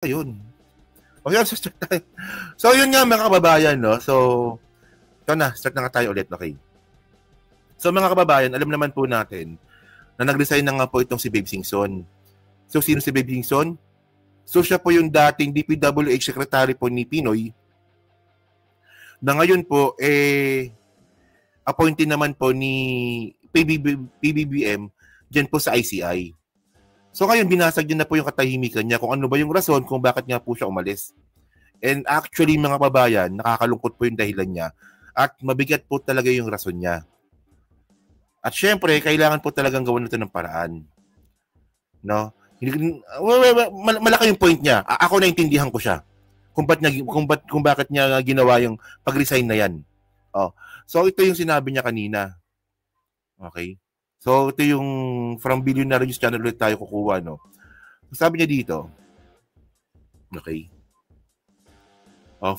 Ayun. Okay, so start tayo. So, yun nga mga kababayan, no? So, ito na, start na nga tayo ulit, okay? So, mga kababayan, alam naman po natin na nag-resign na nga po itong si Babe Singson. So, sino si Babe Singson? So, siya po yung dating DPWH Secretary po ni Pinoy na ngayon po, appointee naman po ni PBBM dyan po sa ICI. So ngayon, binasag niya na po yung katahimikan niya kung ano ba yung rason kung bakit nga po siya umalis. And actually, mga babayan, nakakalungkot po yung dahilan niya at mabigat po talaga yung rason niya. At syempre, kailangan po talagang gawin ito ng paraan. No? Malaki yung point niya. Ako naintindihan ko siya. Kung bakit niya ginawa yung pag-resign na yan. Oh. So ito yung sinabi niya kanina. Okay? So, ito yung from Billionaire News Channel ulit tayo kukuha, no? Sabi niya dito, okay,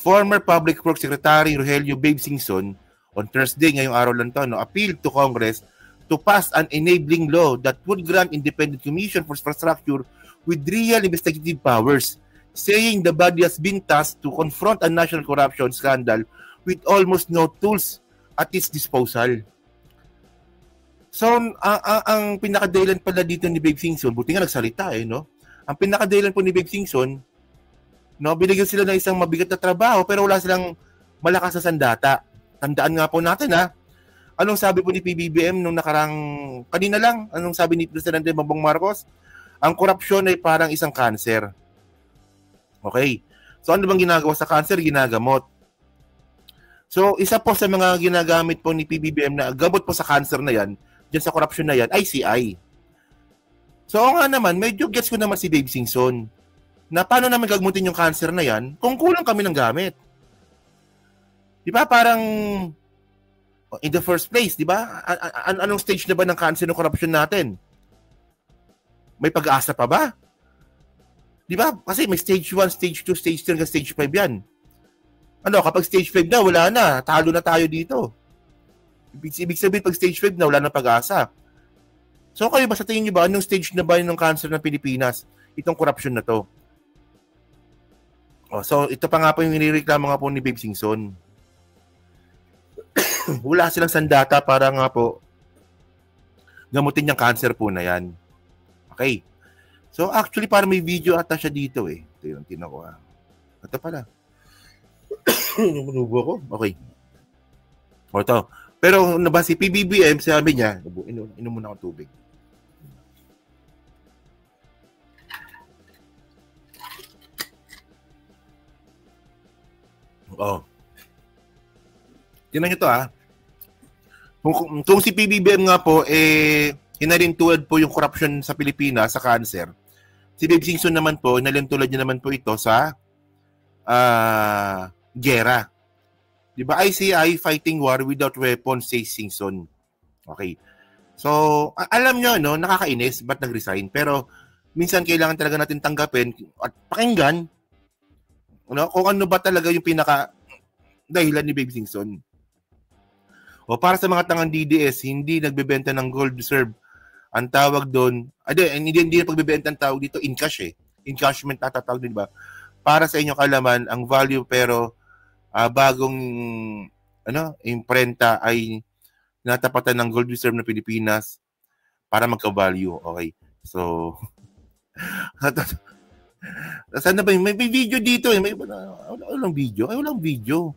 former Public Works Secretary Rogelio Babe Singson on Thursday, ngayong araw lang to, no, appealed to Congress to pass an enabling law that would grant Independent Commission for Infrastructure with real investigative powers, saying the body has been tasked to confront a national corruption scandal with almost no tools at its disposal. So, ang pinakadailan pala dito ni Babe Singson, buti nga nagsalita no? Ang pinakadailan po ni Babe Singson, no, binigyan sila ng isang mabigat na trabaho pero wala silang malakas na sandata. Tandaan nga po natin Anong sabi po ni PBBM nung kanina lang, anong sabi ni Presidente Bongbong Marcos? Ang korupsyon ay parang isang cancer. Okay. So, ano bang ginagawa sa cancer? Ginagamot. So, isa po sa mga ginagamit po ni PBBM na gamot po sa cancer na yan, dyan sa corruption na yan, ICI. So, nga naman, medyo gets ko naman si Babe Singson na paano naman gagmutin yung cancer na yan kung kulang kami ng gamit. Di ba? Parang in the first place, di ba? Anong stage na ba ng cancer ng corruption natin? May pag-asa pa ba? Di ba? Kasi may stage 1, stage 2, stage 3, hanggang stage 5 yan. Kapag stage 5 na, wala na. Talo na tayo dito. Ibig sabihin, pag stage 5 na, wala na pag-asa. So, kayo ba, sa tingin nyo ba, anong stage na ba ng cancer ng Pilipinas? Itong corruption na to. So, ito pa nga po yung inireklamo nga po ni Babe Singson. Wala silang sandata para nga po gamutin yung cancer po na yan. Okay. So, actually, parang may video ata siya dito Ito yung tinakuha. Ito pala. Nubo ko? Okay. Ito. Pero naba si PBBM, sabi niya, inom muna akong tubig. Tingnan nyo to Kung si PBBM nga po, hinalintulad po yung corruption sa Pilipinas, sa cancer. Si Babe Singson naman po, hinalintulad niya naman po ito sa gera. Diba? ICI fighting war without weapons, says Singson. Okay. So, alam nyo, nakakainis, ba't nag-resign? Pero, minsan kailangan talaga natin tanggapin at pakinggan kung ano ba talaga yung dahilan ni Babe Singson. Para sa mga tangang DDS, hindi nagbebenta ng gold reserve. Ang tawag doon, hindi na pagbebenta ang tawag dito, in cash Encashment natatawag din ba? Para sa inyong kalaman, ang value pero bagong imprenta ay natapatan ng gold reserve ng Pilipinas para magka-value. Okay. So, saan na ba may video dito walang video. Walang video.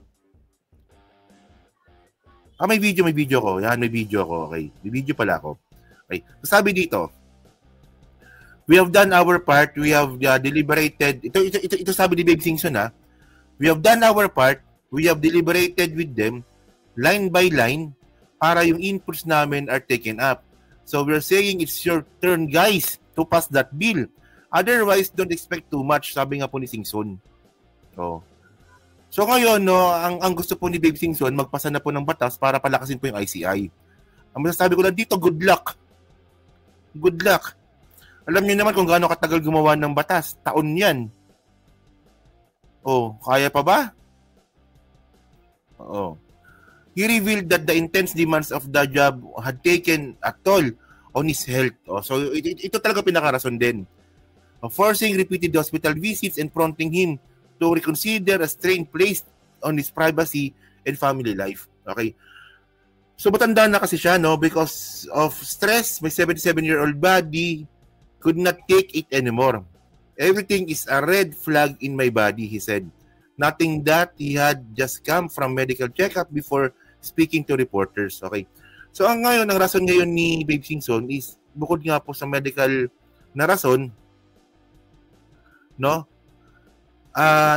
May video ko. Yan, may video ko. Okay. May video pala ako. Okay. Sabi dito, we have done our part. We have deliberated. Ito sabi ni Babe Singson we have done our part. We have deliberated with them line by line para yung inputs namin are taken up. So we're saying it's your turn, guys, to pass that bill. Otherwise, don't expect too much, sabi nga po ni Singson. So ngayon, ang gusto po ni Babe Singson, magpasa na po ng batas para palakasin po yung ICI. Ang masasabi ko lang dito, good luck. Good luck. Alam niyo naman kung gaano katagal gumawa ng batas. Taon yan. Kaya pa ba? He revealed that the intense demands of the job had taken a toll on his health. So ito talaga pinakarason din. forcing repeated hospital visits and prompting him to reconsider a strain placed on his privacy and family life. Okay. So matanda na kasi siya, no? Because of stress, my 77-year-old body could not take it anymore. Everything is a red flag in my body, he said. Nothing that he had just come from medical checkup before speaking to reporters. Okay. So ang rason ngayon ni Babe Singson is bukod nga po sa medical na rason, no?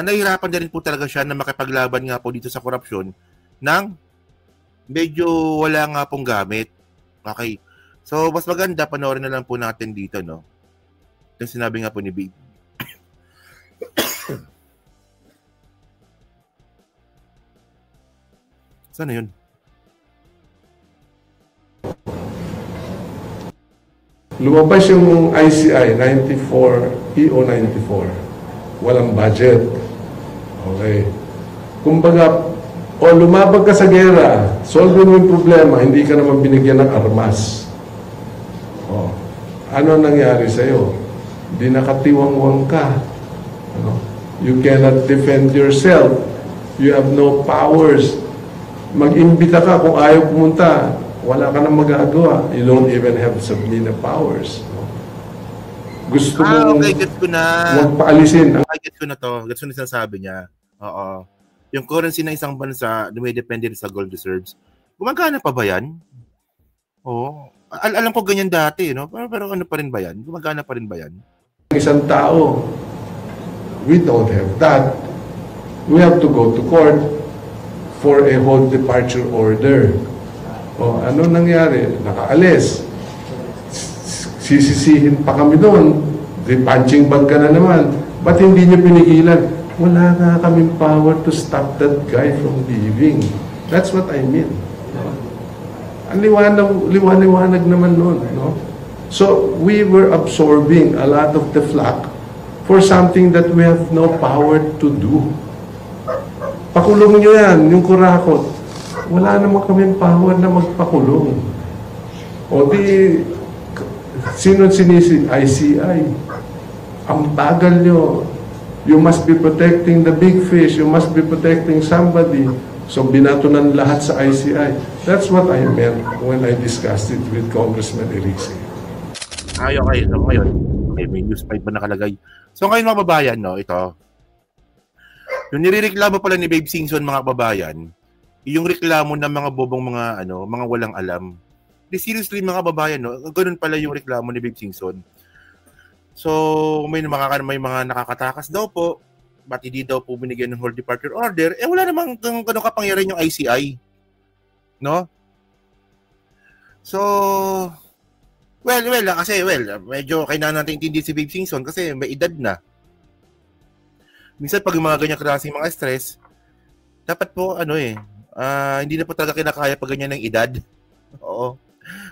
Nahihirapan na rin po talaga siya na makipaglaban nga po dito sa korupsyon ng medyo wala nga pong gamit. Okay. So, mas maganda, panoorin na lang po natin dito, no? Yung sinabi nga po ni Babe. Sana yun? Lumabas yung ICI 94, EO 94. Walang budget. Okay. Kumbaga, o lumabag ka sa gera, solve mo yung problema, hindi ka naman binigyan ng armas. O, ano nangyari sa'yo? Di nakatiwangwang ka. Ano? You cannot defend yourself. You have no powers. Mag-imbita ka kung ayaw pumunta, wala ka nang magagawa. You don't even have subpoena powers. Gusto mo okay, gets ko na. Magpaalisin. Gets ko na to. Gets ko na sinasabi niya. Oo. Yung currency ng isang bansa, dumidepende sa gold reserves. Gumagana pa ba yan? Oo. Alam ko ganyan dati, no? Pero ano pa rin ba yan? Gumagana pa rin ba yan? Isang tao, we don't have that. We have to go to court for a whole departure order. O, ano nangyari? Nakaalis. Sisisihin pa kami doon. Punching bag ka na naman. Ba't hindi niyo pinigilan? Wala nga kaming power to stop that guy from leaving. That's what I mean. No? Ang liwanag naman noon. No? So, we were absorbing a lot of the flack for something that we have no power to do. Pakulong nyo yan, yung kurakot. Wala naman kaming power na magpakulong. O di, sino sinisi? ICI. Ang bagal nyo. You must be protecting the big fish. You must be protecting somebody. So, binatunan lahat sa ICI. That's what I meant when I discussed it with Congressman Erice. Okay. So, ngayon, may news 5 ba nakalagay? So, ngayon mga babayan, no, ito. Yung nirereklamo pala ni Babe Singson, mga babayan, yung reklamo ng mga bobong mga, mga walang alam. Seriously, mga babayan, no, ganun pala yung reklamo ni Babe Singson. So, may mga nakakatakas daw po. Ba't hindi daw po binigyan ng whole departure order? Wala namang ganun kapangyarihan yung ICI. No? So, kasi medyo kailangan natin intindi si Babe Singson kasi may edad na. Minsan pag yung mga ganyang klaseng mga stress, dapat po, hindi na po talaga kinakaya pag ganyan ng edad. Oo.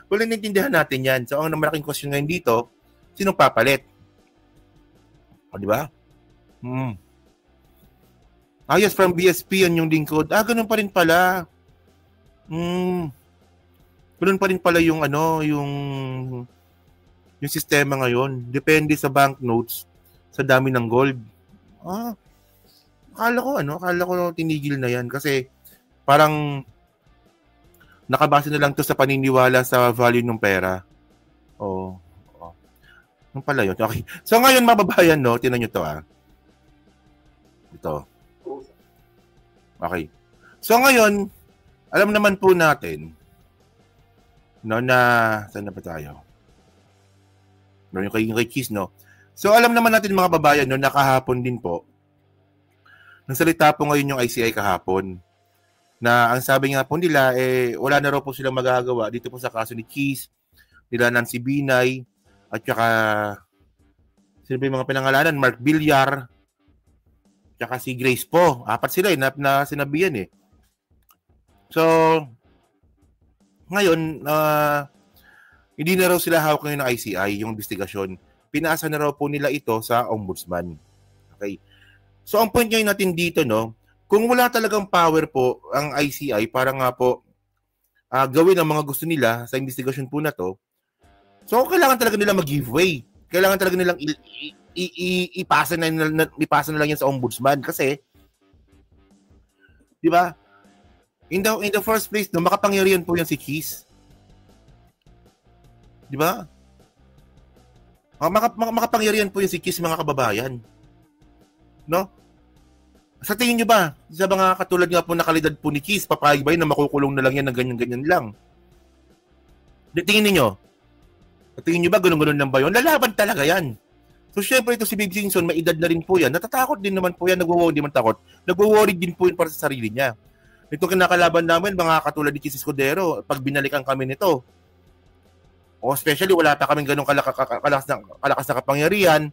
Well, naintindihan natin yan. So, ang malaking question ngayon dito, sinong papalit? O, di ba? Yes, from BSP yan yung lingkod. Ganun pa rin pala. Ganun pa rin pala yung yung sistema ngayon. Depende sa banknotes, sa dami ng gold. Akala ko tinigil na yan kasi parang nakabase na lang to sa paniniwala sa value ng pera. Oo. Ano pala yun? Okay. So ngayon, mababayan, no? Tingnan nyo to, Ito. Okay. So ngayon, alam naman po natin, no, na, saan na ba tayo? No, yung kay Cheese, no? So alam naman natin, mga babayan, no, nakahapon din po, nagsalita po ngayon yung ICI kahapon, na ang sabi nga po nila, wala na raw po silang magagawa dito po sa kaso ni Cheese, nila Nancy Binay, at saka sino ba yung mga pinangalanan? Mark Villar, tsaka si Grace po. 4 sila na sinabihan So, ngayon, hindi na raw sila hawak ngayon ng ICI, yung investigasyon. Pinaasa na raw po nila ito sa ombudsman. Okay. So, ang point ngayon natin dito, no, kung wala talagang power po ang ICI para nga po gawin ang mga gusto nila sa investigasyon po na to, so kailangan talaga nila mag-give way. Kailangan talaga nilang ipasa na lang yan sa ombudsman kasi 'di ba? In the first place, no, makapangyarihan po yan si Cheese. 'Di ba? Makapangyarihan po yan si Cheese, mga kababayan. No? Sa tingin niyo ba, sa mga katulad nga po na kalidad po ni Cheese, papayag ba yun na makukulong na lang yan ng ganyan-ganyan lang? Tingin niyo? Tingin niyo ba ganun-ganun lang ba yun? Lalaban talaga yan. So, syempre ito si Babe Singson, may edad na rin po yan. Natatakot din naman po yan, nagwo-worry din man takot. Nagwo-worry din po yun para sa sarili niya. Ito kinakalaban namin, mga katulad ni Cheese Escudero, pag binalikan kami nito, o especially wala pa kaming ganung kalakas na kapangyarihan,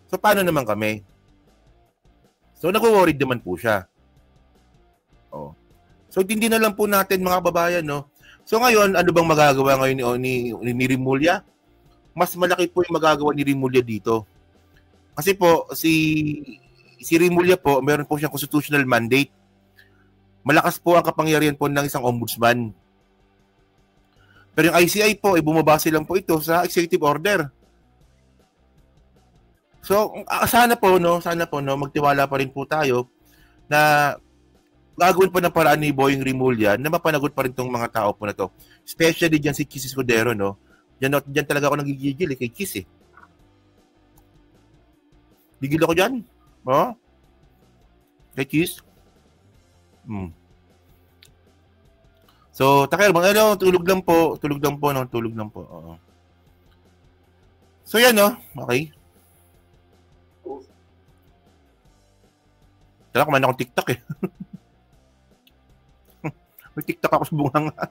so paano naman kami? So nagwo-worried naman po siya. Oh. So hindi na lang po natin, mga babayan, no. So ngayon, ano bang magagawa ngayon ni Rimulya? Mas malaki po yung magagawa ni Rimulya dito. Kasi po si Rimulya po, meron po siyang constitutional mandate. Malakas po ang kapangyarihan po ng isang ombudsman. Pero yung ICI po, bumabase lang po ito sa executive order. So, sana po, magtiwala pa rin po tayo na gagawin po ng paraan ni Boying Rimulya na mapanagot pa rin tong mga tao po na to. Especially dyan si Cheese Escudero, no? Dyan talaga ako nagigigil kay Cheese, Gigil ako dyan. Oh? Kay Cheese. So, Taker, tulog lang po. Oo. So, yan, no? Okay. Tala, kumain akong TikTok, eh. May TikTok ako sa bunganga.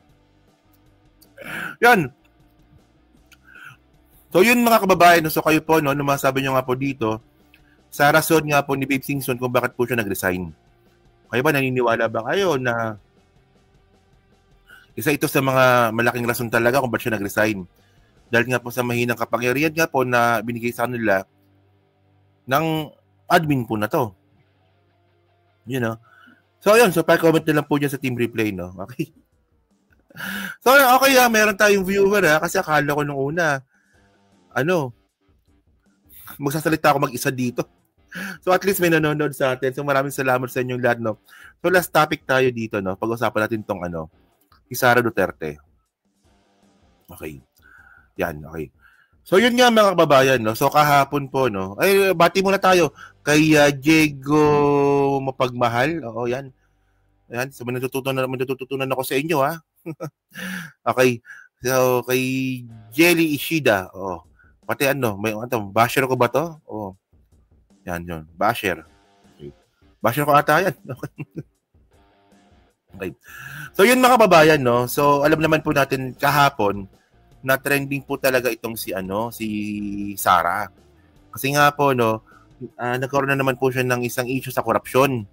Yan. So, yun, mga kababayan. So, kayo po, no, masabi nyo nga po dito, sa rason nga po ni Babe Singson kung bakit po siya nag-resign. Kayo ba, naniniwala ba kayo na isa ito sa mga malaking rason talaga kung bakit siya nag-resign? Dahil nga po sa mahinang kapangyarihan nga po na binigay sa kanila ng admin po na to. You know? So, yun. So, pa-comment na lang po dyan sa Team Replay, no? Okay? So, okay, meron tayong viewer, kasi akala ko nung una, magsasalita ako mag-isa dito. So, at least may nanonood sa atin. So, maraming salamat sa inyong lahat, no? So, last topic tayo dito, no? Pag-usapan natin tong, si Sara Duterte. Okay. Yan, okay. So, yun nga, mga kababayan, no? So, kahapon po, no? Ay, bati muna tayo kay Diego Mapagmahal. Oo, yan. Yan. So, natututunan ako sa inyo, ha? Okay. So, kay Jelly Ishida. Oh. Pati may basher ko ba to? Oh. Yan, yun. Basher. Okay. Basher ko ata yan. Okay. So, yun, mga kababayan, no? So, alam naman po natin kahapon na trending po talaga itong si Sara. Kasi nga po, no, nagkaroon na naman po siya ng isang issue sa korupsyon.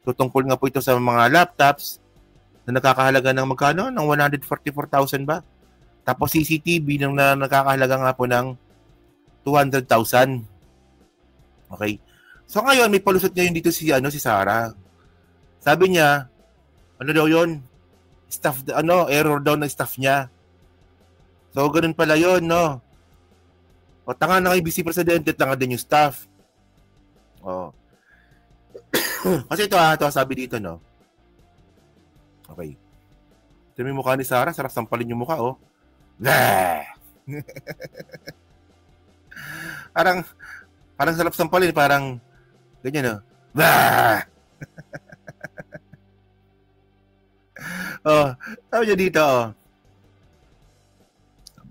So, tungkol nga po ito sa mga laptops na nakakahalaga ng magkano? Ng 144,000 ba? Tapos CCTV na nakakahalaga nga po ng 200,000. Okay. So, ngayon, may palusot ngayon dito si Sara. Sabi niya, daw yun? Staff, error daw ng staff niya. So, ganun pala yun, no? O, tanga na kay Vice Presidente, tanga din yung staff. O. Kasi ito sabi dito, no? Okay. Ito yung mukha ni Sara, sarap sampalin yung mukha, oh. Parang sarap sampalin, parang ganyan, no? Oh, sabi niya dito, oh.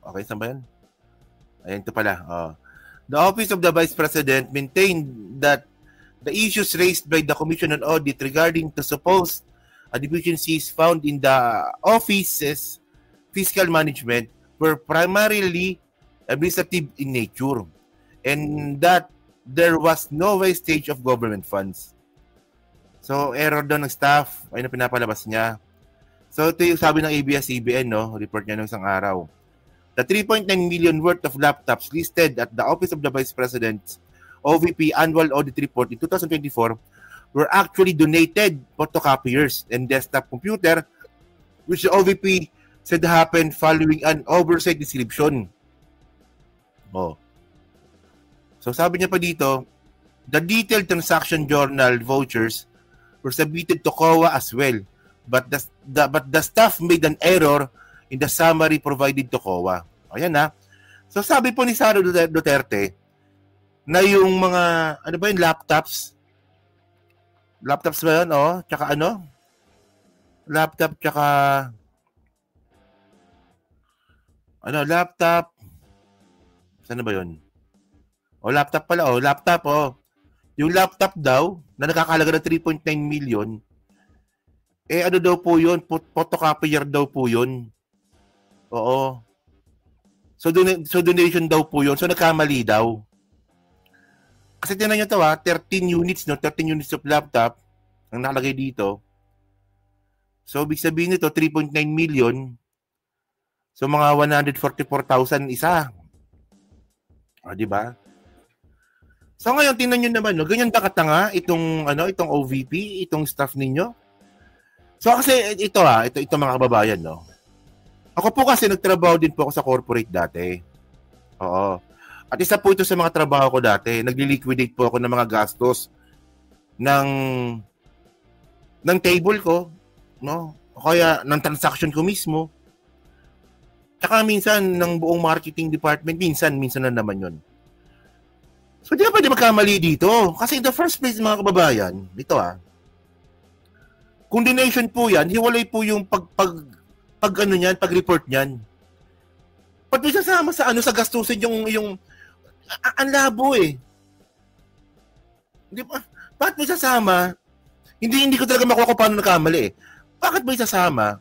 Okay, saan ba yan? Ayan, ito pala. Oh. The Office of the Vice President maintained that the issues raised by the Commission on Audit regarding the supposed deficiencies found in the office's fiscal management were primarily administrative in nature and that there was no wastage of government funds. So, error daw ng staff. Ayun na pinapalabas niya. So, ito yung sabi ng ABS-CBN, no? Report niya ng isang araw. The 3.9 million worth of laptops listed at the Office of the Vice President's OVP Annual Audit Report in 2024 were actually donated photocopiers and desktop computer, which the OVP said happened following an oversight description. Oh. So, So sabi niya pa dito, the detailed transaction journal vouchers were submitted to COA as well, but the staff made an error in the summary provided to COA. Ayan na. So sabi po ni Sara Duterte na yung mga, ano ba yung laptops ba yun, tsaka ano? Laptop, tsaka laptop. Saan ba yun? Laptop pala, laptop. Yung laptop daw, na nakakalaga ng 3.9 million, ano daw po yun? Photocopier daw po yun. Oo. So donation daw po yun. So nagkamali daw. Kasi tinan nyo ito 13 units, 13 units of laptop ang nakalagay dito. So, ibig sabihin nito, 3.9 million. So, mga 144,000 isa. Di ba? So, ngayon, tingnan nyo naman, ganyan ba katanga itong OVP, itong staff ninyo? So, kasi ito mga kababayan, Ako po kasi nagtrabaho din po ako sa corporate dati. Oo. At isa po ito sa mga trabaho ko dati. Nagli-liquidate po ako ng mga gastos ng table ko, o kaya ng transaction ko mismo. Tsaka minsan ng buong marketing department, minsan na naman yun. So, di ba pwede magkamali dito? Kasi in the first place, mga kababayan, ito kung donation po yan, hiwalay po yung pag-report niyan. Ba't may sasama sa gastusin yung ang labo Di ba? Bakit may sasama? Hindi ko talaga makuha kung paano nakamali Bakit may sasama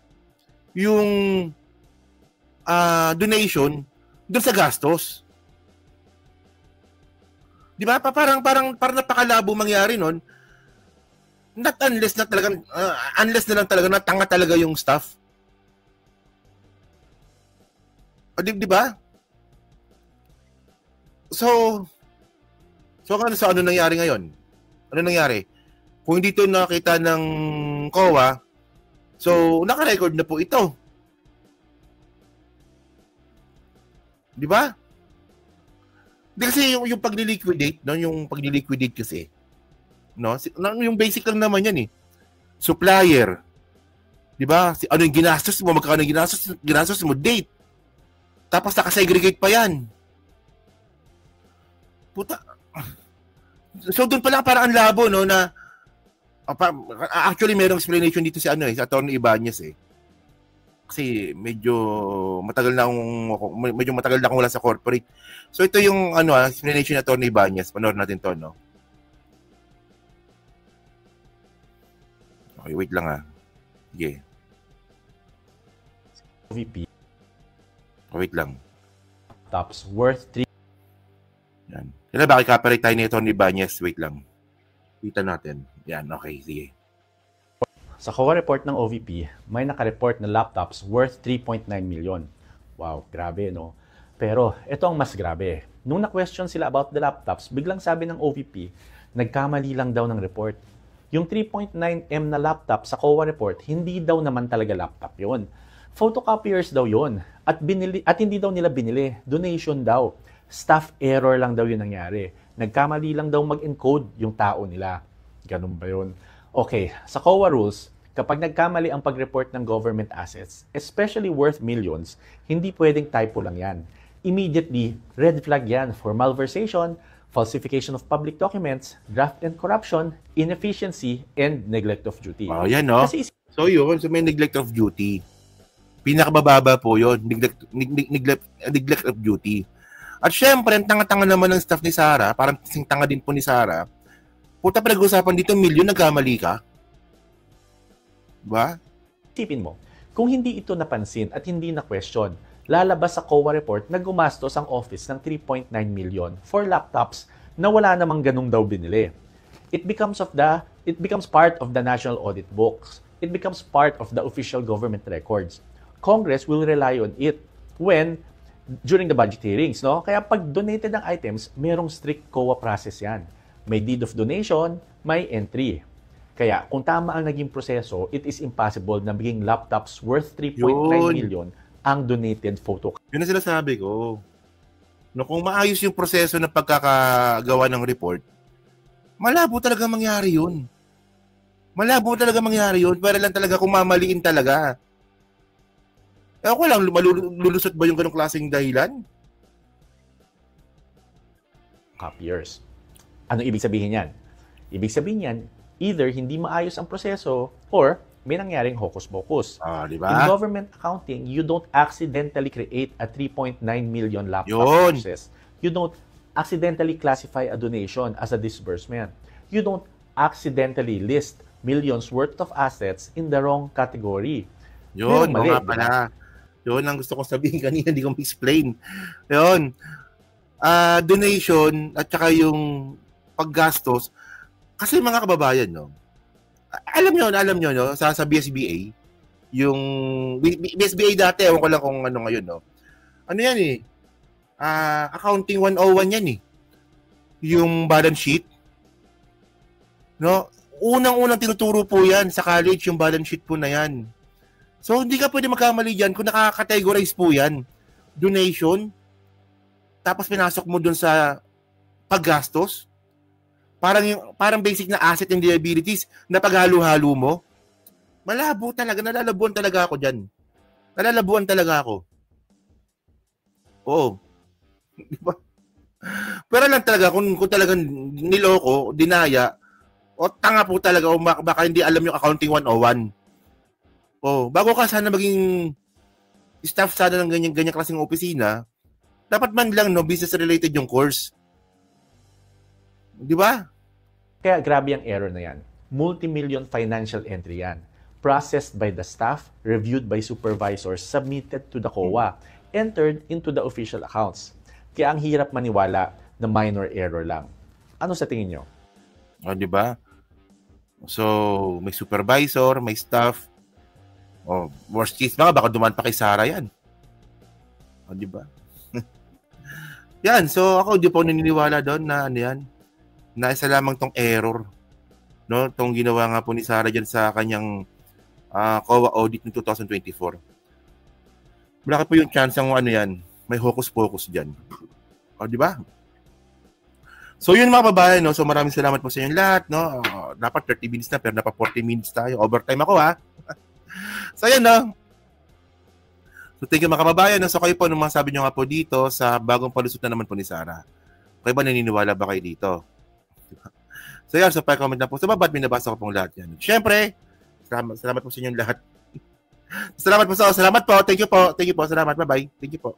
yung donation doon sa gastos? Di ba? Parang napakalabo mangyari nun. Not unless na talagang unless na lang talaga na tanga talaga yung staff. Di ba? So ano nangyari ngayon? Ano nangyari? Kung hindi ito nakita ng COA, so naka-record na po ito. Di ba? Kasi yung pag-liquidate, yung pag-liquidate kasi, yung basic lang naman yan Supplier. Di ba? Ano yung ginastos mo, magkano yung ginastos mo, date. Tapos naka-segregate pa yan. Puta. So doon pala parang ang labo na actually mayroong explanation dito si si Attorney Ibanez Kasi medyo matagal na akong wala sa corporate. So ito yung explanation ni Attorney Ibanez. Panoorin natin to, Okay, wait lang Sige. VP. Wait lang. Tops worth 3. Yan. Kaya bakit copyright tayo ni Attorney Ibanez? Wait lang. Kita natin. Yan, okay, sige. Sa COA report ng OVP, may nakareport na laptops worth 3.9 million. Wow, grabe, Pero ito ang mas grabe. Nung na-question sila about the laptops, biglang sabi ng OVP, nagkamali lang daw ng report. Yung 3.9M na laptop sa COA report, hindi daw naman talaga laptop yon. Photocopiers daw yon. At hindi daw nila binili. Donation daw. Staff error lang daw yung nangyari. Nagkamali lang daw mag-encode yung tao nila. Ganun ba yun? Okay, sa COA rules, kapag nagkamali ang pag-report ng government assets, especially worth millions, hindi pwedeng typo lang yan. Immediately, red flag yan for malversation, falsification of public documents, graft and corruption, inefficiency, and neglect of duty. Yan So yun, may neglect of duty. Pinakabababa po yun, neglect of duty. At syempre, ang tanga-tanga naman ng staff ni Sara, parang kasing tanga din po ni Sara, puta pinag-usapan dito, milyon, nagkamali ka? Diba? Isipin mo, kung hindi ito napansin at hindi na-question, lalabas sa COA report na gumastos ang office ng 3.9 million for laptops na wala namang ganung daw binili. It becomes part of the national audit books. It becomes part of the official government records. Congress will rely on it during the budget hearings, Kaya pag donated ang items, merong strict COA process yan. May deed of donation, may entry. Kaya kung tama ang naging proseso, it is impossible na maging laptops worth 3.9 million ang donated photo. Yun ang sinasabi ko. No, kung maayos yung proseso ng pagkakagawa ng report, malabo talaga mangyari yun. Malabo talaga mangyari yun. Pero lang talaga kung mamaliin talaga. Ako lang, lulusot ba yung ganong klaseng dahilan? Copiers. Ano ibig sabihin yan? Ibig sabihin yan, either hindi maayos ang proseso or may nangyaring hocus-pocus. Diba? In government accounting, you don't accidentally create a 3.9 million laptop Yun. process. You don't accidentally classify a donation as a disbursement. You don't accidentally list millions worth of assets in the wrong category. Yun, mali, mga pala. Yun ang gusto kong sabihin kanina, hindi ko ma-explain. Yun. Donation at saka yung paggastos. Kasi mga kababayan, no? Alam nyo, no? Sa BSBA, yung BSBA dati, ewan ko lang kung ano ngayon, no? Ano yan eh? Accounting 101 yan eh. Yung balance sheet. No? Unang-unang tinuturo po yan sa college, yung balance sheet po na yan. So, hindi ka pwede magkamali dyan kung nakakategorize po yan. Donation, tapos pinasok mo dun sa paggastos, parang basic na asset and liabilities na paghalo-halo mo. Malabo talaga, nalalabuan talaga ako dyan. Nalalabuan talaga ako. Oo. Diba? Pero lang talaga, kung talagang niloko, dinaya, o tanga po talaga, o baka hindi alam yung accounting 101. Bago ka sana maging staff sana ng ganyan klaseng opisina, dapat man lang, no, business-related yung course. Di ba? Kaya grabe ang error na yan. Multi-million financial entry yan. Processed by the staff, reviewed by supervisors, submitted to the COA, entered into the official accounts. Kaya ang hirap maniwala na minor error lang. Ano sa tingin nyo? Di ba? So, may supervisor, may staff. Worst case baka dumaan pa kay Sarah yan. Di ba? Yan, so ako di po naniniwala doon na ano yan, na isa lamang tong error, no? Tong ginawa nga po ni Sarah dyan sa kanyang COA audit ng 2024. Malaki po yung chance ng ano yan, may hocus-pocus dyan. Di ba? So yun mga babae, no? So maraming salamat po sa inyong lahat, no? Dapat 30 minutes na, pero dapat 40 minutes tayo. Overtime ako, ha? So yan, no? So thank you mga kababayan. So kayo po, nung masabi nyo nga po dito sa bagong palusot na naman po ni Sarah. Kayo ba naniniwala ba kayo dito? So yan, so pa-comment na po sa baba at binabasa ko pong lahat yan. Siyempre, salamat po sa inyong lahat. Salamat po. Salamat po. Thank you po. Salamat. Bye-bye. Thank you po.